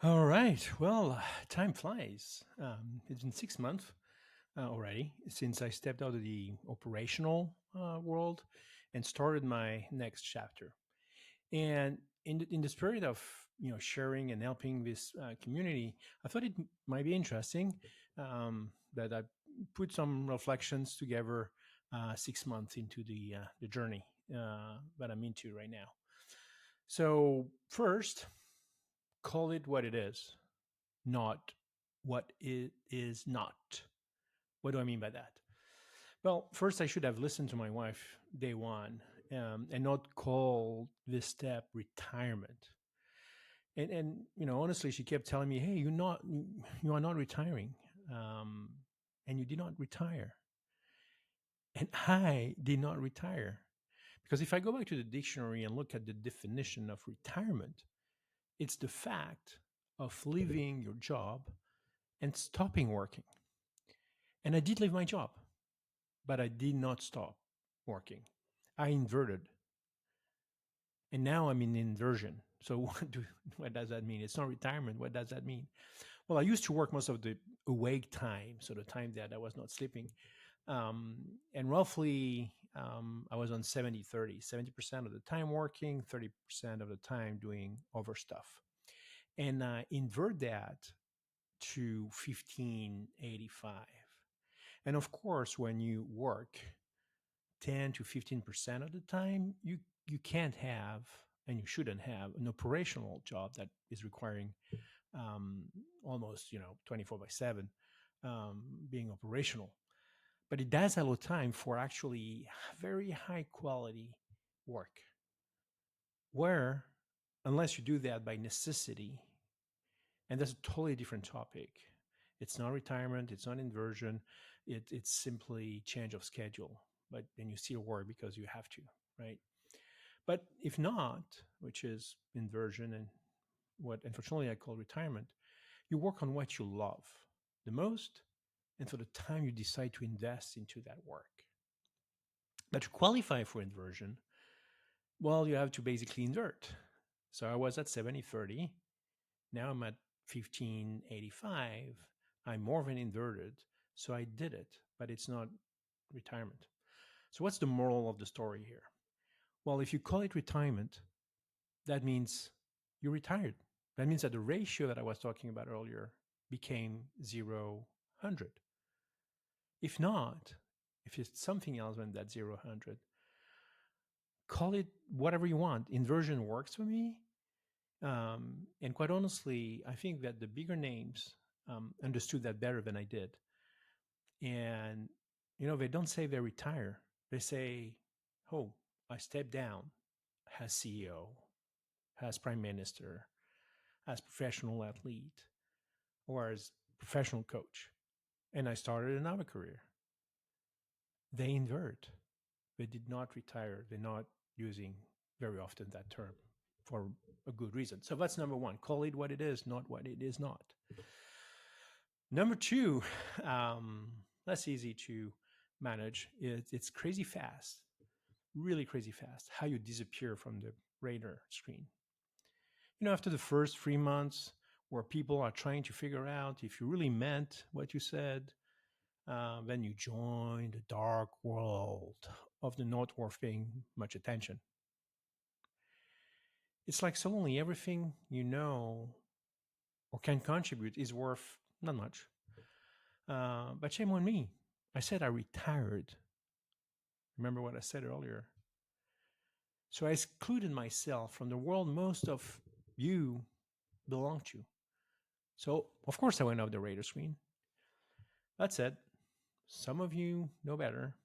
All right. Well, time flies. It's been 6 months already since I stepped out of the operational world and started my next chapter. And in the spirit of sharing and helping this community, I thought it might be interesting that I put some reflections together 6 months into the journey that I'm into right now. So first, call it what it is, not what it is not. What do I mean by that? Well, first, I should have listened to my wife day one and not call this step retirement. And honestly, she kept telling me, "Hey, you are not retiring, and you did not retire." And I did not retire because if I go back to the dictionary and look at the definition of retirement, it's the fact of leaving your job and stopping working. And I did leave my job, but I did not stop working. I inverted, and now I'm in inversion. So what does that mean? It's not retirement. What does that mean? Well, I used to work most of the awake time, so the time that I was not sleeping. And roughly, I was on 70-30, 70% of the time working, 30% of the time doing other stuff. And I invert that to 1585. And of course, when you work 10 to 15% of the time, you can't have and you shouldn't have an operational job that is requiring almost 24 by 7 being operational. But it does allow time for actually very high quality work where, unless you do that by necessity, and that's a totally different topic. It's not retirement. It's not inversion. It's simply change of schedule. But then you still work because you have to, right? But if not, which is inversion and what unfortunately I call retirement, you work on what you love the most and for the time you decide to invest into that work. But to qualify for inversion, well, you have to basically invert. So I was at 70-30. Now I'm at 1585. I'm more than inverted. So I did it, but it's not retirement. So what's the moral of the story here? Well, if you call it retirement, that means you're retired. That means that the ratio that I was talking about earlier became 0-100. If not, if it's something else than that 0-100, call it whatever you want. Inversion works for me. And quite honestly, I think that the bigger names understood that better than I did. And, they don't say they retire. They say, oh, I step down as CEO, as prime minister, as professional athlete, or as professional coach. And I started another career. They invert. They did not retire. They're not using very often that term for a good reason. So that's number one. Call it what it is, not what it is not. Number two, less easy to manage. It's crazy fast, really crazy fast, how you disappear from the radar screen. After the first 3 months where people are trying to figure out if you really meant what you said, then you join the dark world of the not worth paying much attention. It's like suddenly everything you know or can contribute is worth not much. But shame on me. I said I retired. Remember what I said earlier. So I excluded myself from the world most of you belong to. So, of course, I went off the radar screen. That said, some of you know better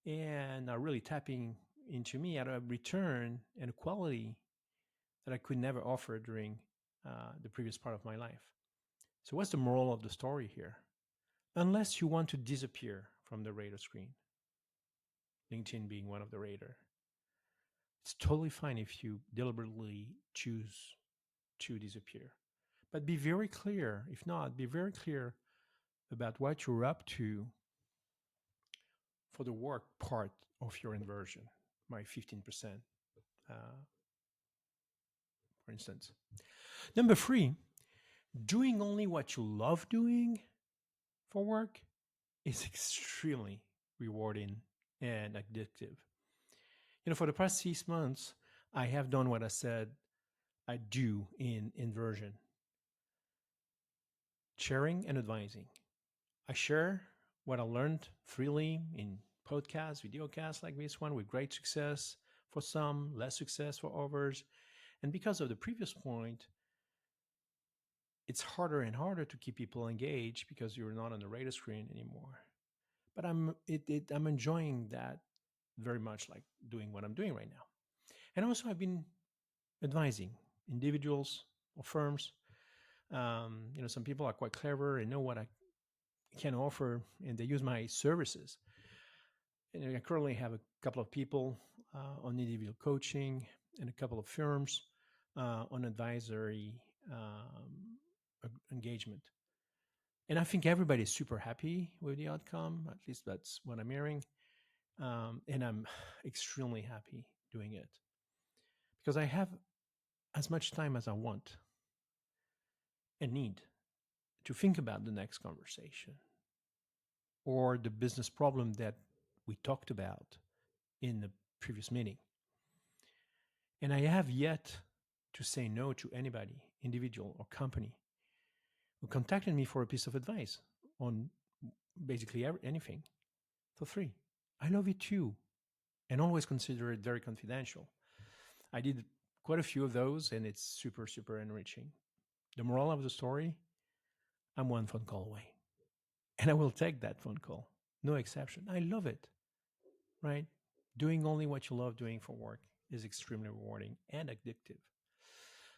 and are really tapping into me at a return and a quality that I could never offer during the previous part of my life. So, what's the moral of the story here? Unless you want to disappear from the radar screen, LinkedIn being one of the radar, it's totally fine if you deliberately choose to disappear. But be very clear. If not, be very clear about what you're up to for the work part of your inversion, my 15%, for instance. Number three, Doing only what you love doing for work is extremely rewarding and addictive. For the past 6 months, I have done what I said I do in inversion, sharing and advising. I share what I learned freely in podcasts, videocasts like this one, with great success for some, less success for others. And because of the previous point, it's harder and harder to keep people engaged because you're not on the radar screen anymore. But I'm enjoying that very much, like doing what I'm doing right now. And also, I've been advising individuals or firms. Some people are quite clever and know what I can offer, and they use my services. And I currently have a couple of people on individual coaching and a couple of firms on advisory engagement. And I think everybody's super happy with the outcome. At least that's what I'm hearing. And I'm extremely happy doing it because I have as much time as I want and need to think about the next conversation or the business problem that we talked about in the previous meeting. And I have yet to say no to anybody, individual or company, who contacted me for a piece of advice on basically anything for free. I love it too, and always consider it very confidential. I did quite a few of those, and it's super, super enriching. The moral of the story, I'm one phone call away, and I will take that phone call. No exception. I love it, right? Doing only what you love doing for work is extremely rewarding and addictive.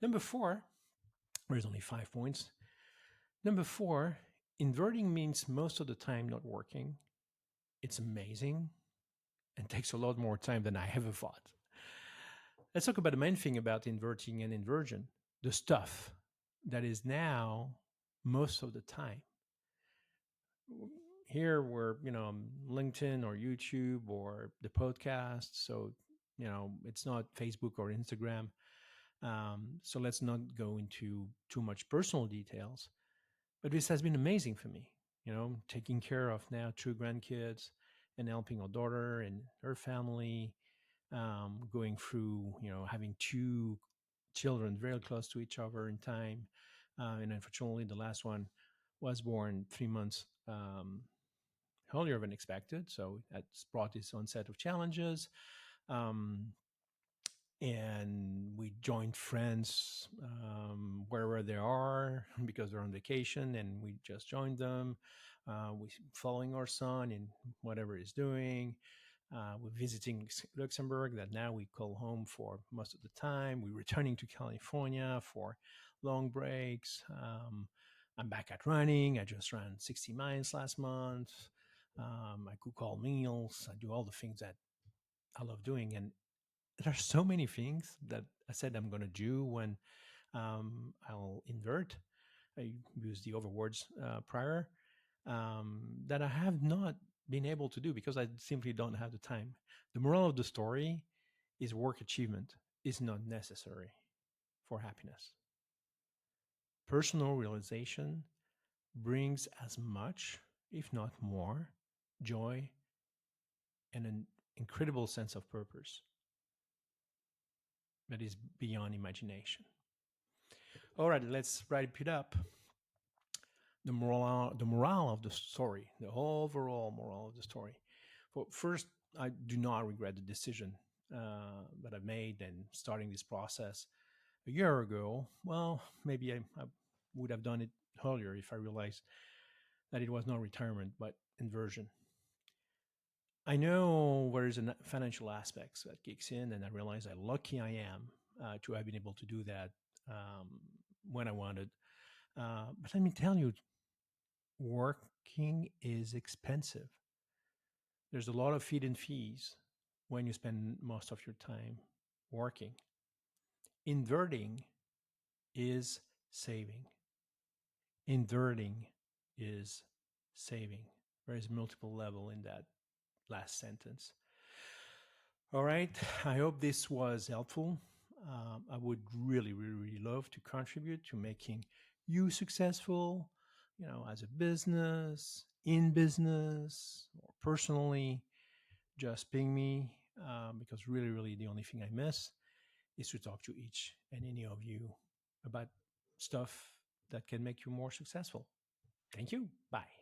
Number four, there's only 5 points. Number four, inverting means most of the time not working. It's amazing and takes a lot more time than I ever thought. Let's talk about the main thing about inverting and inversion, the stuff that is now most of the time. Here we're, on LinkedIn or YouTube or the podcast. So, it's not Facebook or Instagram. So let's not go into too much personal details. But this has been amazing for me, taking care of now 2 grandkids and helping our daughter and her family, going through, having 2 children very close to each other in time. And unfortunately, the last one was born 3 months earlier than expected. So that's brought its own set of challenges. Um, and we joined friends wherever they are because they're on vacation, and we just joined them. We following our son in whatever he's doing. We're visiting Luxembourg, that now we call home for most of the time. We're returning to California for long breaks. I'm back at running. I just ran 60 miles last month. I cook all meals. I do all the things that I love doing. And there are so many things that I said I'm going to do when I'll invert. I used the other words prior, that I have not been able to do because I simply don't have the time. The moral of the story is work achievement is not necessary for happiness. Personal realization brings as much, if not more, joy and an incredible sense of purpose that is beyond imagination. All right, let's wrap it up. The morale of the story, the overall moral of the story. Well, first, I do not regret the decision that I made and starting this process a year ago. Well, maybe I would have done it earlier if I realized that it was not retirement but inversion. I know there is a financial aspects that kicks in, and I realize how lucky I am to have been able to do that when I wanted. But let me tell you, working is expensive. There's a lot of feed-in fees when you spend most of your time working. Inverting is saving. Inverting is saving. There is multiple level in that last sentence. All right. I hope this was helpful. I would really, really, really love to contribute to making you successful, as a business, in business, or personally, just ping me, because really, really, the only thing I miss is to talk to each and any of you about stuff that can make you more successful. Thank you. Bye.